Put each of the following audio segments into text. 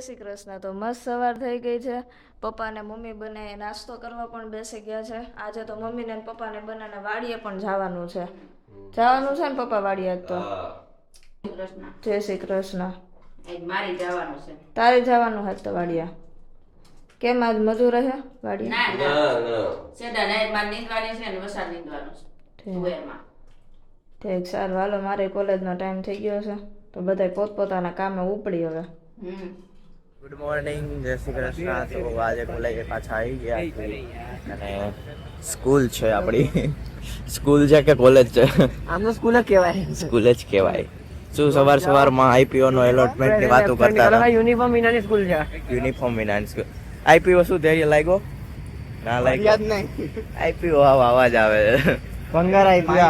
શ્રી કૃષ્ણ. તો મસ્ત સવાર થઈ ગઈ છે. પપ્પા ને મમ્મી બંને નાસ્તો કરવા પણ બેસી ગયા છે. આજે તો મમ્મી ને પપ્પા ને બંને વાડીએ પણ જવાનું છે. જવાનું છે ને પપ્પા વાડીએ તો? જય શ્રી કૃષ્ણ. મારી જવાનું છે. તારે જવાનું હોય તો વાડીએ? કેમ આજ મજૂર હે વાડીએ? ના સેડા નાઈટ માં નીંદવાની છે ને વરસાદ નીંદવાનું છે તુવેરમાં. ઠીક, સારું હાલો. મારે કોલેજનો ટાઈમ થઈ ગયો છે તો બધા પોતપોતાના કામે ઉપડી હવે. ગુડ મોર્નિંગ, જય શ્રી કૃષ્ણ. તો આજે કોલેજે પાછા આવી ગયા અને સ્કૂલ છે આપણી. સ્કૂલ છે કે કોલેજ છે? આમ તો સ્કૂલ જ કહેવાય. સ્કૂલ જ કહેવાય. શું સવારમાં આઈપીઓ નો એલોટમેન્ટ ની વાતો કરતા હતા? યુનિફોર્મ વિનાની સ્કૂલ છે. યુનિફોર્મ વિનાની સ્કૂલ. આઈપીઓ શું ધૈર્ય લાગ્યો? ના લાગ્યો? યાદ નહીં. આઈપીઓ અવાજ આવે. ભંગાર આઈપીઓ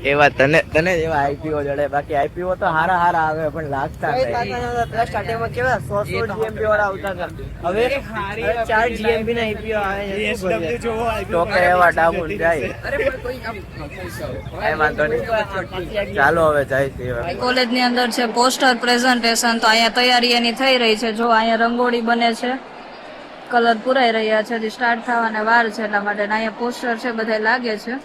એવા તને એવા આઈપીઓ જડે. બાકી આઈપીઓ તો હારા આવે પણ લાગતા નહીં. સ્ટાર્ટિંગમાં કેવા 100 જીએમપી વાળા આવતા હતા. હવે 4 જીએમપી ના આઈપીઓ આવે છે. ટોકે એવા ડાબુન જાય. કઈ વાંધો નહીં, ચાલો હવે જાય. કોલેજ ની અંદર છે પોસ્ટર પ્રેઝન્ટેશન. તો અહીંયા તૈયારી એની થઈ રહી છે. જો અહીંયા રંગોળી બને છે, કલર પુરાઈ રહ્યા છે, હજી સ્ટાર્ટ થવાને વાર છે એટલા માટે. અહીંયા પોસ્ટર છે બધા લાગે છે.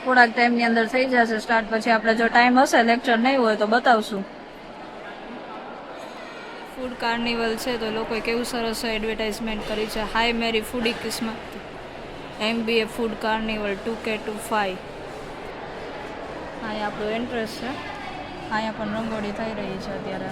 થોડાક ટાઈમ ની અંદર થઈ જશે સ્ટાર્ટ. પછી આપણે જો ટાઈમ હશે, લેક્ચર નહીં હોય તો બતાવશું. ફૂડ કાર્નિવલ છે તો લોકોએ કેવું સરસ એડવર્ટાઇઝમેન્ટ કરી છે. હાય મેરી ફૂડી કિસ્મત, MBA ફૂડ કાર્નિવલ 2K25. અહીંયા આપણું એન્ટ્રન્સ છે. અહીંયા પણ રંગોળી થઈ રહી છે અત્યારે.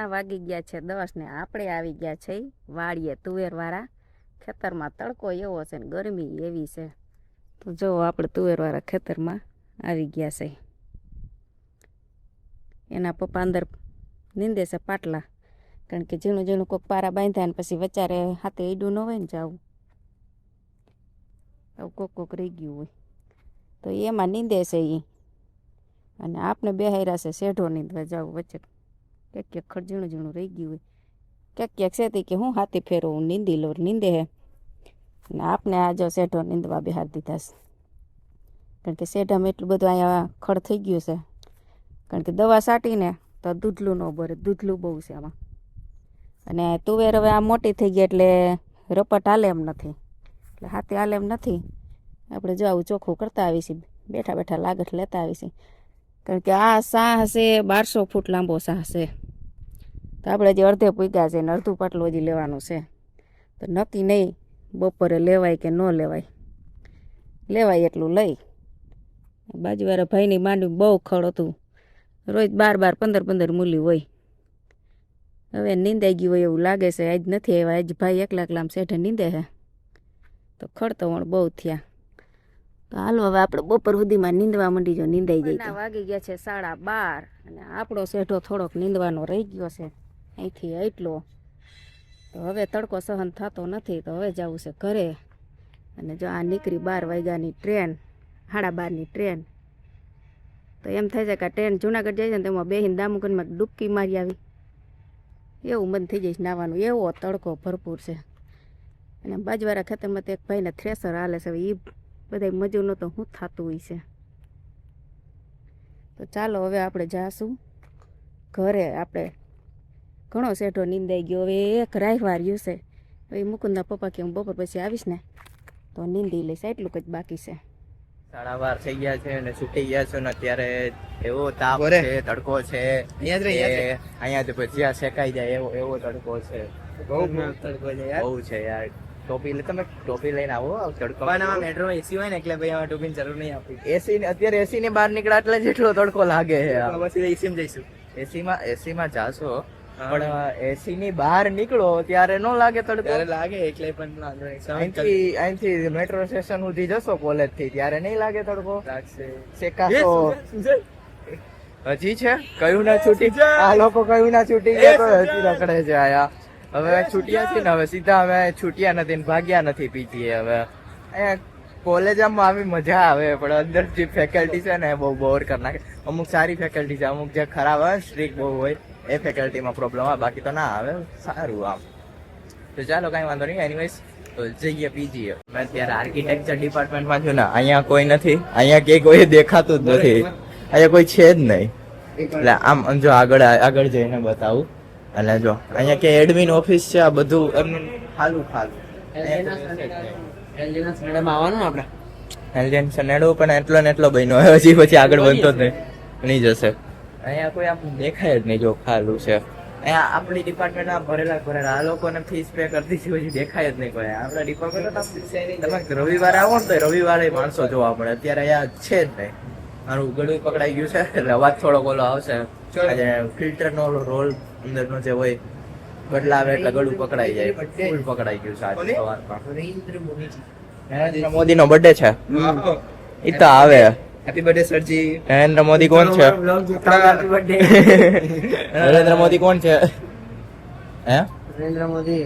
વાગી ગયા છે 10 ને આપણે આવી ગયા છે વાડીએ તુવેર વાળા ખેતરમાં. તડકો એવો છે ને ગરમી એવી છે. તો જો આપણે તુવેર વાળા ખેતરમાં આવી ગયા છે. એના પપ્પા અંદર નીંદે છે પાટલા, કારણ કે ઝીણું ઝીણું કોઈક પારા બાંધ્યા ને પછી વચારે હાથે ઈડું ન હોય ને જાવું, આવું કોક રહી ગયું હોય તો એમાં નીંદે છે એ. અને આપણે બેહાર્યા છે શેઢો નીંદવા જાવું વચ્ચે. ક્યાંક ખડ ઝીણું રહી ગયું હોય, ક્યાંક સેતી કે હું હાથી ફેરો હું નીંદી લો નીંદે હે. ને આપણે આ જો શેઢો નીંદવા બહાર દીધા છે, કારણ કે શેઢામાં એટલું બધું અહીંયા ખડ થઈ ગયું છે. કારણ કે દવા છાંટીને તો દૂધલું ન ભરે, દૂધલું બહુ છે આમાં. અને તુવેર હવે આ મોટી થઈ ગઈ એટલે રપટ હાલે એમ નથી, એટલે હાથે હાલે એમ નથી. આપણે જો આવું ચોખ્ખું કરતા આવીશું, બેઠા બેઠા લાગત લેતા આવીશું. કારણ કે આ સાહ છે 1200 ફૂટ લાંબો સાહ છે. તો આપણે જે અડધે પૂગ્યા છે ને અડધું પાટલું હજી લેવાનું છે. તો નક્કી નહીં બપોરે લેવાય કે ન લેવાય. લેવાય એટલું લઈ. બાજુવાળા ભાઈની માંડવી બહુ ખડ હતું, રોજ 12 15 મૂલી હોય. હવે નીંદાઈ ગયું હોય એવું લાગે છે. આજ નથી આવ્યા, આજ ભાઈ એકલામ શેઠે નીંદે છે તો ખડતવણ બહુ થયા. તો હાલો હવે આપણે બપોર સુધીમાં નીંદવા માંડી જો નીંદાઈ જાય. વાગી ગયા છે 12:30 અને આપણો શેઠો થોડોક નીંદવાનો રહી ગયો છે અહીંથી એટલો. તો હવે તડકો સહન થતો નથી તો હવે જવું છે ઘરે. અને જો આ નીકળી 12 વાગ્યાની ટ્રેન, 12:30ની ટ્રેન. તો એમ થાય છે કે આ ટ્રેન જુનાગઢ જાય છે ને તેમાં બેહીને દામુકનમાં ડૂબકી મારી આવી એવું મન થઈ જાય નાવાનું, એવો તડકો ભરપૂર છે. અને બાજુવાળા ખેતરમાં તો એક ભાઈને થ્રેસર હાલે છે, એ બધા મજૂરનું તો શું થતું હોય છે. તો ચાલો હવે આપણે જાશું ઘરે. આપણે ઘણો શેઠો નીંદાઈ ગયો, હવે એક રાયવાર રહ્યું છે. હવે મુકુંદના પપ્પા કે હું બપોર પછી આવીશ ને તો નીંદી લઈશ, એટલું જ બાકી છે. 12:30 થઈ ગયા છે અને છૂટી ગયા છે ને અત્યારે એવો તાપ છે, તડકો છે. અહીંયા ભજીયા શેકાઈ જાય એવો તડકો છે. બહુ છે યાર. તમે ટોપી લઈને આવો. તડકો મેટ્રો એસી હોય ને એટલે ભાઈ આમાં ટોપીની જરૂર નહીં આપી. અત્યારે એસી ની બહાર નીકળ્યા એટલે જેટલો તડકો લાગે છે. પછી એસી માં જઈશું. એસીમાં જાશો પણ એસી ની બહાર નીકળો ત્યારે ન લાગે તડકો. ત્યારે લાગે એટલે પણ અહીંથી મેટ્રો સ્ટેશન સુધી જશો કોલેજ થી ત્યારે નહીં લાગે તડકો. લાગશે. શેકાશો. હજી છે કયું ના છૂટી. આ લોકો કયું ના છૂટી ગયા તો હજી રખડે છે આયા. હવે છૂટ્યા છે ને હવે સીધા હવે છૂટ્યા નથી ને ભાગ્યા નથી પીજીએ. હવે અહીંયા કોલેજમાં આવી મજા આવે પણ અંદર જે ફેકલ્ટી છે ને બહુ બોર કરી નાખે. અમુક સારી ફેકલ્ટી છે, અમુક જે ખરાબ હોય સ્ટ્રીક બહુ હોય એ ફેકલ્ટીમાં પ્રોબ્લેમ આવે, બાકી તો ના આવે. સારું આમ તો ચાલો કાંઈ વાંધો નહીં. એનીવેઝ તો જઈએ પીજીએ. મેં અત્યારે આર્કિટેક્ચર ડિપાર્ટમેન્ટમાં છું ને, અહીંયા કોઈ નથી, અહીંયા કે કોઈ દેખાતું જ નથી, અહીંયા કોઈ છે જ નહીં. એટલે આમ જો આગળ જઈને બતાવું. એટલે જો અહીંયા કે એડમિન ઓફિસ છે, આ બધું એમનું ખાલું એલિયન્સ નેડો પણ એટલો ને એટલો બન્યો હજી પછી આગળ બનતો જ નહીં જશે. અહીંયા કોઈ આમ દેખાય જ નહીં જો ખાલું છે. અહીંયા આપણી ડિપાર્ટમેન્ટ ભરેલા આ લોકોને ફીસ પે કરતી છે હજી દેખાય જ નહીં કોઈ. આપણા ડિપાર્ટમેન્ટ તમે રવિવારે આવો ને તો રવિવારે માણસો જોવા મળે, અત્યારે અહીંયા છે જ નહીં. મારું ગળું પકડાઈ ગયું છે એટલે અવાજ થોડો ઓલો આવશે. ફિલ્ટર નો રોલ અંદરનો જે હોય બદલાવે એટલે ગળું પકડાઈ જાય. ફૂલ પકડાઈ ગયું છે આજે સવારમાં. નરેન્દ્ર મોદી નો બર્થડે છે ઈ તો આવે. હેપી બર્થડે સરજી. નરેન્દ્ર મોદી કોણ છે? નરેન્દ્ર મોદી કોણ છે? હે નરેન્દ્ર મોદી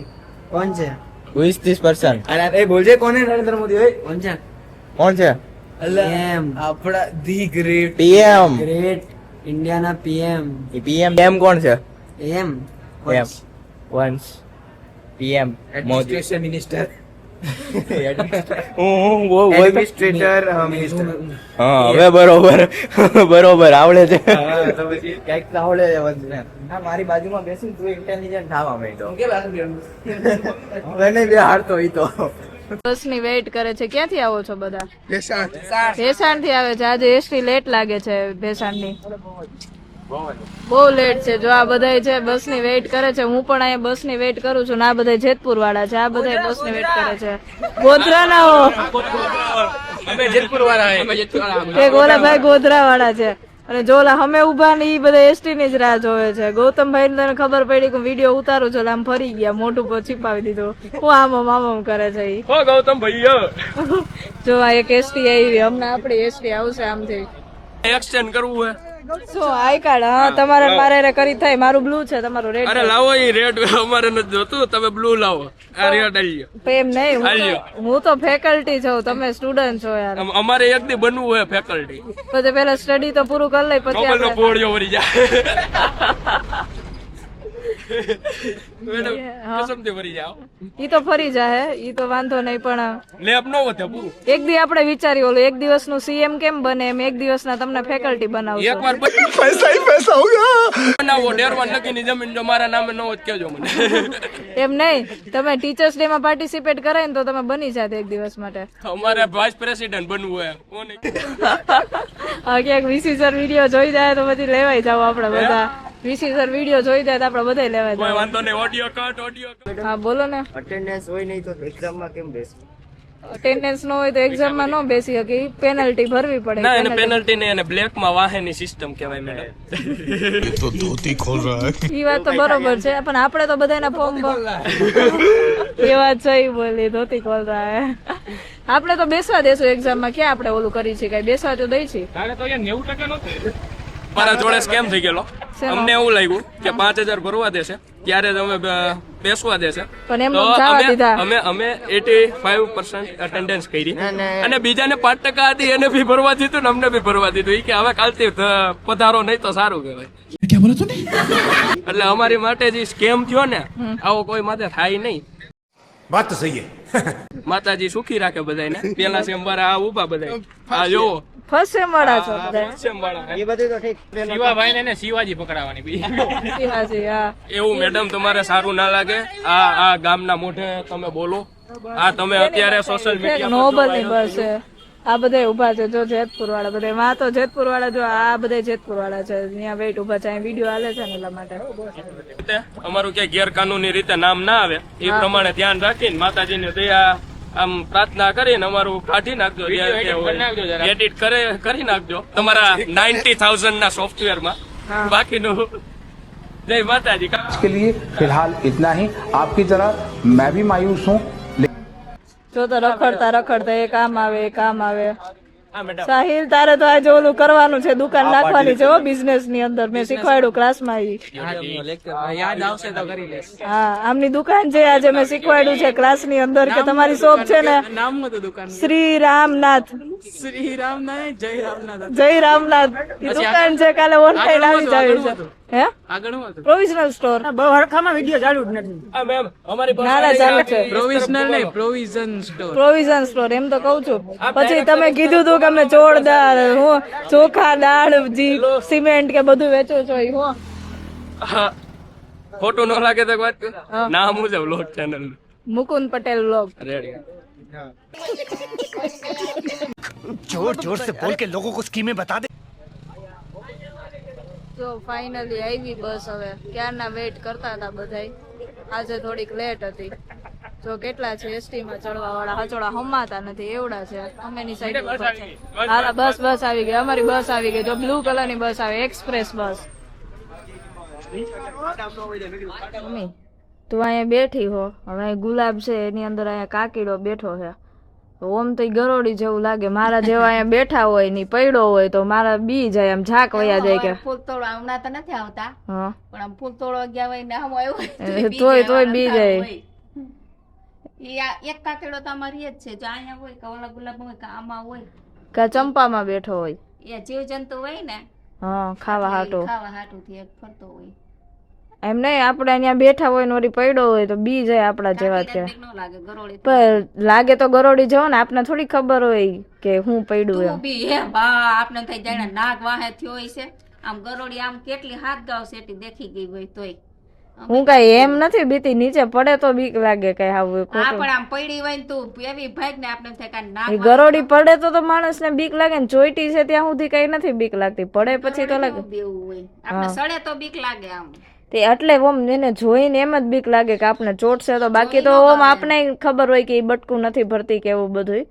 કોણ છે? Who is this person? અરે એ બોલજે કોણ છે નરેન્દ્ર મોદી? ઓય કોણ છે? કોણ છે? પીએમ. આપડા ધી ગ્રેટ પીએમ. ગ્રેટ ઇન્ડિયાના પીએમ. એ પીએમ એમ કોણ છે? એમ એમ once PM Modi administration minister. Administrator minister. હા હવે બરોબર આવડે છે. તો પછી ક્યાંક તો આવડે છે બધું. હા મારી બાજુમાં બેસીને તું ઇન્ટેલિજન્ટ થવા માંડ્યો. હું કે વાત કરું? હવે નહીં બે હારતો ઈ તો. બસની વેઇટ કરે છે. ક્યાંથી આવો છો બધા? ભેસાણ થી આવે છે. આજે એસટી લેટ લાગે છે ભેસાણ ની, બહુ લેટ છે. જો આ બધા છે બસ ની વેઇટ કરે છે. હું પણ અહીંયા બસ ની વેઇટ કરું છું. આ બધા જેતપુર વાળા છે, આ બધા બસ ની વેઇટ કરે છે. ગોધરા ના હો, અમે જેતપુર વાળા. એક ઓલા ભાઈ ગોધરા વાળા છે અને જો ઓલા અમે ઉભા ને ઈ બધા એસટી ની જ રાહ જોવે છે. ગૌતમભાઈ ને તને ખબર પડી કે વિડીયો ઉતારું છું આમ ફરી ગયા, મોઢું પર છીપાવી દીધું. હું આમ કરે છે ઈ. ગૌતમ ભાઈ જો આ એક એસટી આવી, હમણાં આપડી એસટી આવશે આમથી. એક્સટેન્ડ કરવું હે. શું આઈ કાર્ડ? હા તમારે મારે કરી થાય. મારું બ્લુ છે, તમારું રેડ. અરે લાવો એ રેડ અમારે નથી જોતું, તમે બ્લુ લાવો. આ રેડ આલ્યો. એમ નહીં, હું તો ફેકલ્ટી છું, તમે સ્ટુડન્ટ છો યાર. અમારે એક દી બનવું હોય ફેકલ્ટી. પછી પેલા સ્ટડી તો પૂરું કરી લઈ પછી મોબાઈલ નો પોળિયો વળી જાય. મેડમ કસમથી વળી જાવ. ઈ તો ફરી જાય, ઈ તો વાંધો નહીં. પણ લેબ નો વધે પૂરું. એક દી આપણે વિચારી ઓલું એક દિવસ નું સીએમ કેમ બને એમ એક દિવસ ના તમને ફેકલ્ટી બનાવશો. એકવાર પૈસા હો ગયા બનાવો. ડેરવાન નગીની જમીન જો મારા નામે ન હોત કેજો મને. એમ નહીં, તમે ટીચર્સ ડે માં પાર્ટિસિપેટ કરાય ને તો તમે બની જાત એક દિવસ માટે. અમારે વાઇસ પ્રેસિડેન્ટ બનવું હોય. કોને હા ક્યાંક વીસી સર વિડીયો જોઈ જાય તો પછી લેવાય જાવ આપણે બધા. વીસી સર વિડીયો જોઈ જાય તો આપણે બધા લેવાય કોઈ જાવ. વાંધો નહીં. Audio cut. હા બોલો ને. અટેન્ડન્સ હોય નહીં તો એક્ઝામમાં કેમ બેસવું? અટેન્ડન્સ ન હોય તો એક્ઝામ માં ન બેસી શકે, પેનલ્ટી ભરવી પડે. ના એને પેનલ્ટી નહીં, એને બ્લેક માં વાહેની સિસ્ટમ કહેવાય મેડમ. तो धोती खोल रहा है. એ વાત તો બરોબર છે, પણ આપણે તો બધાના ફોર્મ એ વાત સહી બોલી, ધોતી ખોલ રહા હે. આપણે તો બેસવા દેશું એક્ઝામ માં, ક્યાં આપણે ઓલું કરી છે, કઈ બેસવા તો દઈ છે. મારા જોડે સ્કેમ થઈ ગયેલો. અમને એવું લાગ્યું કે 5000 ભરવા દેશે ત્યારે જ અમે બેસવા દેશે, પણ એમ તો જવા દીધા. અમે 85% અટેન્ડન્સ કરી અને બીજાને 5% હતી એને બી ભરવા દીધું ને અમને બી ભરવા દીધું. ઈ કે હવે કાલથી પધારો નહીં તો સારું કહેવાય. क्या बोला तूने? એટલે અમારી માટે જે સ્કેમ થયો ને આવો કોઈ માથે થાય નહીં. बात तो सही है. માતાજી સુખી રાખે બધાને. પેલા સેમ વાળા આ ઉભા બધા આ જોવો ફર્સ્ટ સેમ વાળા છો બધા. સેમ વાળા એ બધું તો ઠીક. શિવાભાઈ ને શિવાજી પકડાવાની બી શિવાજી, હા. એવું મેડમ તમારે સારું ના લાગે. આ ગામના મોઢે તમે બોલો. આ તમે અત્યારે સોશિયલ મીડિયા નોબલ ની બસ છે. આ બધા ઉભા છે જો જેતપુર વાળા, બધા માં તો જેતપુર વાળા, જો આ બધા જેતપુર વાળા છે. અહીંયા વેઇટ ઉભા છે, અહીં વિડીયો હાલે છે ને એટલા માટે. અમારું ક્યાંય ગેરકાનૂની રીતે નામ ના આવે એ પ્રમાણે ધ્યાન રાખીને માતાજીને દયા આમ પ્રાર્થના કરીને અમારું કાઢી નાખજો, એડિટ કરી નાખજો તમારા 90,000 ના સોફ્ટવેર માં. બાકીનું જય માતાજી. के लिए फिलहाल इतना ही. आपकी तरह मैं भी मायूस हूँ. જો તો રખડતા એ કામ આવે, એ કામ આવે. સાહિલ તારે તો આજે ઓલું કરવાનું છે, દુકાન નાખવાની છે હો બિઝનેસ ની અંદર. મેં શીખવાડ્યું ક્લાસમાં. યાદ આવશે તો કરી લેશ. હા, આમની દુકાન છે, આજે મેં શીખવાડ્યું છે ક્લાસ ની અંદર કે તમારી શોપ છે ને નામ હતું દુકાન શ્રી રામનાથ. શ્રી રામનાથ, જય રામનાથ. જય રામનાથ ઈ દુકાન છે, કાલે ઓનલાઈન આવી જાવી છે. હે આગળ શું હતું? Provisional store. બહુ હરખામાં વિડિયો ચાલુ જ નથી. આ મેમ અમારી ના ના ચાલે છે. પ્રોવિઝનલ નહીં, પ્રોવિઝન સ્ટોર. પ્રોવિઝન સ્ટોર એમ તો કઉ છું. પછી તમે કીધું તું કે અમે ચોળદાળ, હું ચોખા, દાળ, સિમેન્ટ કે બધું વેચો છો. હું ખોટું ન લાગે તો એક વાત કહું? નામ મુજબ લોક channel Mukund Patel vlog. Ready. जोर जोर से बोल के लोगों को स्कीमें बता दे. તો ફાઇનલી આવી બસ. હવે ક્યારના વેઇટ કરતા હતા બધાય. આજે થોડીક લેટ હતી. જો કેટલા છે એસટી માં ચડવા વાળા, હચોડા હમાતા નથી એવડા છે. અમેની સાઈડ ઉપર છે. હા બસ આવી ગઈ, અમારી બસ આવી ગઈ. જો બ્લુ કલર ની બસ આવે, એક્સપ્રેસ બસ. મમ્મી તું અહીંયા બેઠી હો, હવે અહીં ગુલાબ છે એની અંદર અહીંયા કાકીડો બેઠો છે. ઓમ તો ગરોડી જેવું લાગે. મારા જેવા અહીંયા બેઠા હોય ની પડ્યો હોય તો મારા બી જાય, આમ ઝાક વયા જાય કે ફૂલ તોડવા હમણાં તો નથી આવતા, હા પણ આમ ફૂલ તોડવા ગયા હોય ને આમ આવ્યું તોય બી જાય. એક કાકેડો તો અમારી જ છે, જો અહીંયા હોય કે ઓલા ગુલાબ હોય કે આમાં હોય કે ચંપામાં બેઠો હોય. એ જીવ જંતુ હોય ને, હા ખાવા હાટો. ખાવા હાટું થી એક ફરતો હોય. એમ નહીં, આપણે અહીંયા બેઠા હોય ને વળી પડ્યો હોય તો બી જાય આપડા જેવા કે. ન લાગે ગરોળી પણ લાગે તો ગરોડી જવો ને, આપને થોડી ખબર હોય કે હું પડ્યું એમ. બી હે બા આપણે થઈ જાય નાગ વાહે થયો હોય છે. આમ ગરોળી આમ કેટલી હાથ ગાવ સેટી દેખી ગઈ હોય તોય હું કઈ એમ નથી બીતી, નીચે પડે તો બીક લાગે કઈ આવું આ પણ આમ પડી હોય ને તું એવી ભાગ ને આપણે થાય કે નાગ ગરોડી પડે તો માણસ ને બીક લાગે ને. ચોઈટી છે ત્યાં સુધી કઈ નથી બીક લાગતી, પડે પછી તો લાગે. બેવું હોય આપણે સડે તો બીક લાગે આમ. તે એટલે ઓમ એને જોઈને એમ જ બીક લાગે કે આપણે ચોટશે તો. બાકી તો ઓમ આપણે ખબર હોય કે એ બટકું નથી ભરતી કે એવું બધું.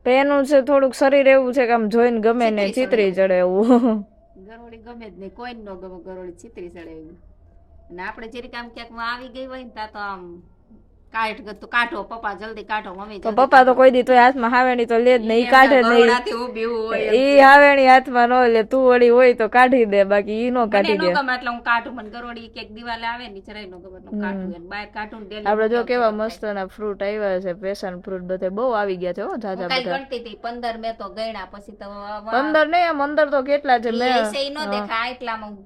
પણ એનું છે થોડુંક શરીર એવું છે કે આમ જોઈને ગમે ને ચીતરી ચડે એવું. ગરોળી ગમે જ નહીં, કોઈ ન ગમે ગરોળી ચીતરી ચડે એવું. અને આપણે જરીક આમ ક્યાંક આવી ગઈ હોય ને ત્યાં તો આમ કાઢો પપ્પા જલ્દી કાઢો, મમ્મી તો પપ્પા તો કોઈ દી તો હાથમાં હાવેણી તો લે જ નહીં, ઈ કાઢે જ નહીં. ઈ હાવેણી હાથમાં ન લે, તું વળી હોય તો કાઢી દે, બાકી ઈ નો કાઢી દે. એટલે હું કાઢું, મને ગરોળી એક દિવાલે આવે ને જરાય નો ગમે, કાઢું એને બહાર કાઢું ને આપડે જો કેવા મસ્ત ના ફ્રૂટ આવ્યા છે, પેશન ફ્રૂટ બધે બહુ આવી ગયા છે હો જાજા બધા. ગણતી હતી 15 મેં તો ગણ્યા, પછી તો 15 નહીં, આમ અંદર તો કેટલા છે મેં નો દેખાય એટલામાં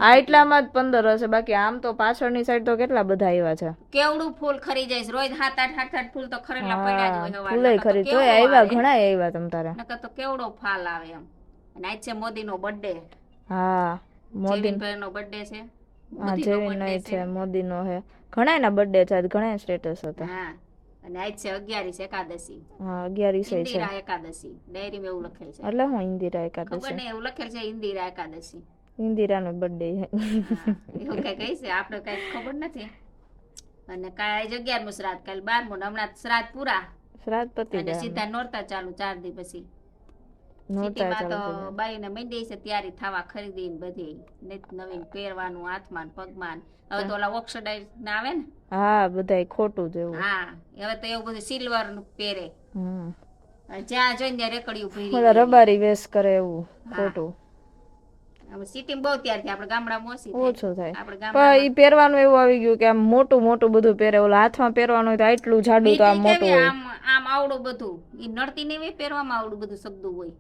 આટલામાં જ 15 હશે, બાકી આમ તો પાછળની સાઈડ તો કેટલા બધા આવ્યા છે. કેવડું ફૂલ ખરી જાય રોજ 7-8 ફૂલ તો ખરેલા પડ્યા જ હોય. ફૂલે ખરી તોય આવ્યા ઘણા આવ્યા તમ તારે. નકર તો કેવડો ફાલ આવે એમ. અને આજ છે મોદી નો બર્થડે. હા મોદી નો બર્થડે છે. હા જેવી નહીં છે, મોદી નો હે. ઘણા ના બર્થડે છે, ઘણા સ્ટેટસ હતા. હા અને આજ છે 11 એકાદશી. હા 11 છે ઇન્દિરા એકાદશી, ડાયરીમાં એવું લખેલ છે. એટલે હું ઇન્દિરા એકાદશી ખબર નહીં, એવું લખેલ છે ઇન્દિરા એકાદશી. ઇન્દિરાનો બર્થડે એવું કઈ કહી છે, આપણે કઈ ખબર નથી. અને કાલે 11મું શ્રાદ્ધ, કાલે 12મું, હમણાં શ્રાદ્ધ પૂરા. શ્રાદ્ધ પતી અને ગયા સીધા નોરતા ચાલુ 4 દી પછી નોરતા સિટીમાં ચાલુ તો થઈ ગયા. બાઈને મંડી છે તૈયારી થવા ખરીદી ને બધી નિત નવીન પહેરવાનું હાથમાં ને પગમાં ને. હવે તો ઓલા ઓક્સિડાઇઝ ના આવે ને હા બધાય ખોટું જેવું. હા હવે તો એવું બધું સિલ્વર નું પહેરે હમ જ્યાં જોઈને ત્યાં રેકડીયું ભરી બધા રબારી વેશ કરે એવું ખોટું હવે સિટીમાં બહુ ત્યારથી આપણે ગામડામાં ઓછી ઓછું થાય. આપણે પણ ગામડામાં ઈ પહેરવાનું એવું આવી ગયું કે આમ મોટું મોટું બધું પહેરે. ઓલા હાથમાં પહેરવાનું હોય તો આટલું જાડું તો આમ બીજી મોટું કેવી હોય. આમ આમ આવડું બધું ઈ નડતી ને એવી પહેરવામાં આવડું બધું સગદું હોય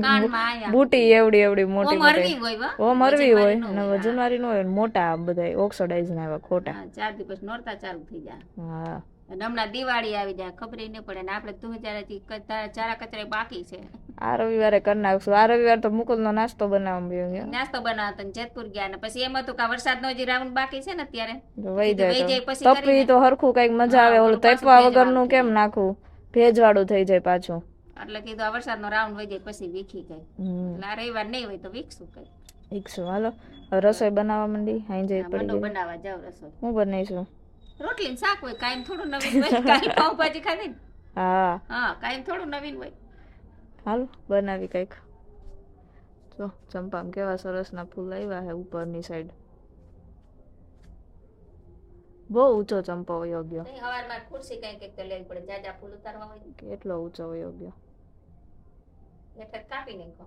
કાનમાં આયા બુટી એવડી એવડી મોટી ઓમ હરવી હોય વા ઓમ હરવી હોય વજનવાળી ન ને હોય. વજનવાળી ન હોય ને મોટા આમ બધા ઓક્સિડાઇઝ ના એવા ખોટા. હા 4 દી પછી નોરતા ચાલુ થઈ જાય હા અને હમણાં દિવાળી આવી જાય ખબર ન પડે ને આપણે તું ચારા કચરા બાકી છે આ રવિવારે કરી નાખશું. આ રવિવાર તો મુકુલનો નાસ્તો બનાવવા નાસ્તો બનાવતો ને જેતપુર ગયા ને પછી એમ હતું કે આ વરસાદનો હજી રાઉન્ડ બાકી છે ને અત્યારે વહી જાય પછી તો તપી તો હરખું કઈક મજા આવે. ઓલું તપવા વગરનું કેમ નાખવું, ભેજવાળું થઈ જાય પાછું. એટલે કીધું આ વરસાદનો રાઉન્ડ વહી જાય પછી વીખી ગઈ એટલે આ રવિવાર નહીં હોય તો વીખશું કઈ ઈકશું હાલો હવે રસોઈ બનાવવા માંડી. હાઈ જઈ પડી મંડો ગઈ. બનાવવા જાવ રસોઈ હું બનાવીશું? રોટલી ને શાક હોય કાયમ થોડું નવીન હોય કાલ પાવભાજી ખાધી ને હા હા કાયમ થોડું નવીન હોય હાલો બનાવી કઈક. જો ચંપામાં કેવા સરસના ફૂલ આવ્યા છે ઉપરની સાઈડ. બહુ ઊંચો ચંપો વયો ગયો. સવારમાં ખુરશી કઈ કઈક તો લેવી પડે જાજા ફૂલ ઉતારવા હોય કેટલો ઊંચો વયો ગયો. એટલે કાપી નાખો